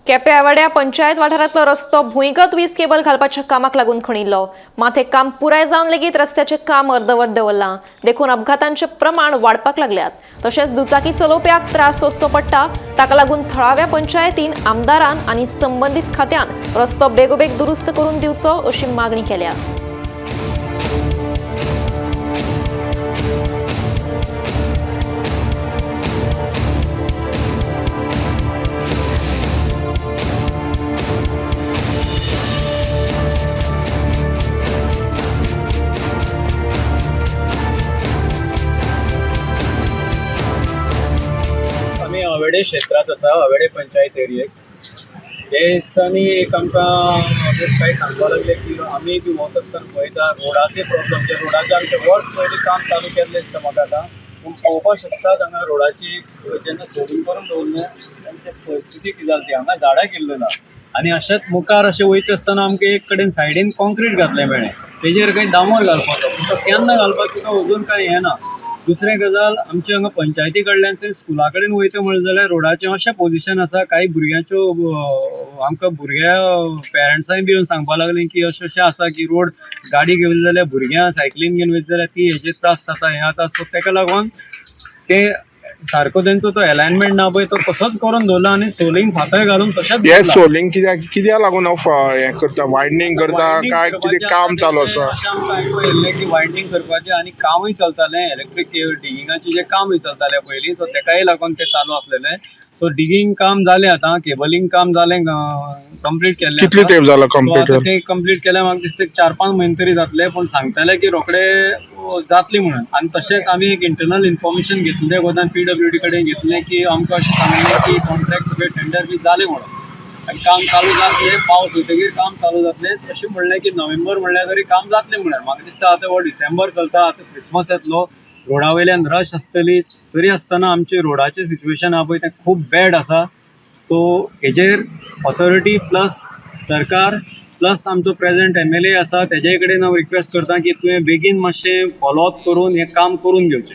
केप्यावाड्या पंचायत वाठारांतलो रस्तो भुंयगत वीज केबल घालपाच्या कामाक लागून खणिल्लो. मात हे काम पुराय जावन लेगीत रस्त्याचे काम अर्दवट दवरलां. देखून अपघातांचे प्रमाण वाडपाक लागल्यात. तशेंच दुचाकी चलोवप्यांक त्रास सोंसचो पडटा. ताका लागून थळाव्या पंचायतीन आमदारान आनी संबंदीत खात्यान रस्तो बेगोबेग दुरुस्त करून दिवचो अशी मागणी केल्या. हवेडे क्षेत्रात आसा, हवेडे पंचायत एरियेक. हे दिसतांनी एक आमकां काही सांगपाक लागले की आमी बी वत आसतना पळयता रोडाचे प्रॉब्लम. जे रोडाचे आमचे वर्स पयलीं काम चालू केल्लें दिसता म्हाका आतां. पूण पळोवपाक शकतात हांगा रोडाची जेन्ना सोडून करून दवरलें तेंचे परिस्थिती कितें जाली ती. हांगा झाडां केल्लो ना आनी अशेंच मुखार अशें वयता आसतना आमकां एक कडेन सायडीन कॉन्क्रीट घातलें मेळ्ळें. तेजेर काही दामोर घालपाचो, पूण तो केन्ना घालपाक तुका अजून कांय हें ना. दुसरें गजाल आमचे हांगा पंचायती कडल्यान ते स्कुला कडेन वयता म्हणलें जाल्यार रोडाचें अशें पोजिशन आसा. काही भुरग्यांच्यो आमकां भुरग्या पेरंट्सांय बी येवन सांगपाक लागलीं की अशें अशें आसा की रोड गाडी घेवली जाल्यार भुरग्यां सायकलीन घेवन वयता जाल्यार ती हेजे त्रास जाता, हें जाता. सो ताका लागून ते सारको तेंचो तो अलायनमेंट ना पळय तो तसोच करून दवरला आनी सोलिंग फातर घालून तशेंच हे सोलिंग कित्याक लागून हें करता, वायडनींग करता काय कितें काम चालू आसा? आमकां आयकूंक येयल्लें की वायडनींग करपाचें आनी कामूय चलतालें, इलेक्ट्रीक डिगिंगाचें जें कामूय चलतालें पयलीं. सो ताकाय लागून तें चालू आसलेलें. सो डिगिंग काम जालें आतां, केबलिंग काम जालें, कंप्लीट केल्लें. कितली तेंप जाला कंप्लीट? तें कंप्लीट केल्यार म्हाका दिसता 4-5 म्हयने तरी जातले. पूण सांगताले की रोखडे जातली म्हणून. आनी तशेंच आमी एक इंटरनल इन्फॉर्मेशन घेतलें गोदान PWD कडेन घेतलें की आमकां अशें सांगलें की कॉन्ट्रॅक्ट सगळे टेंडर बी जालें म्हणून आनी काम चालू जातलें. पावस येतकीर काम चालू जातलें. तशें म्हणलें की नोव्हेंबर म्हणल्यार तरी काम जातलें म्हणून. म्हाका दिसता आतां हो डिसेंबर चलता, आतां क्रिसमस येतलो, रोडा वयल्यान रश आसतली. तरी आसतना आमचे रोडाचें सिच्युएशन आहा पळय तें खूब बॅड आसा. सो हेजेर ऑथॉरिटी प्लस सरकार प्लस आमचो प्रेझेंट MLA आसा तेजे कडेन हांव रिक्वेस्ट करता की तुवें बेगीन मातशें फॉलोअप करून हें काम करून घेवचें.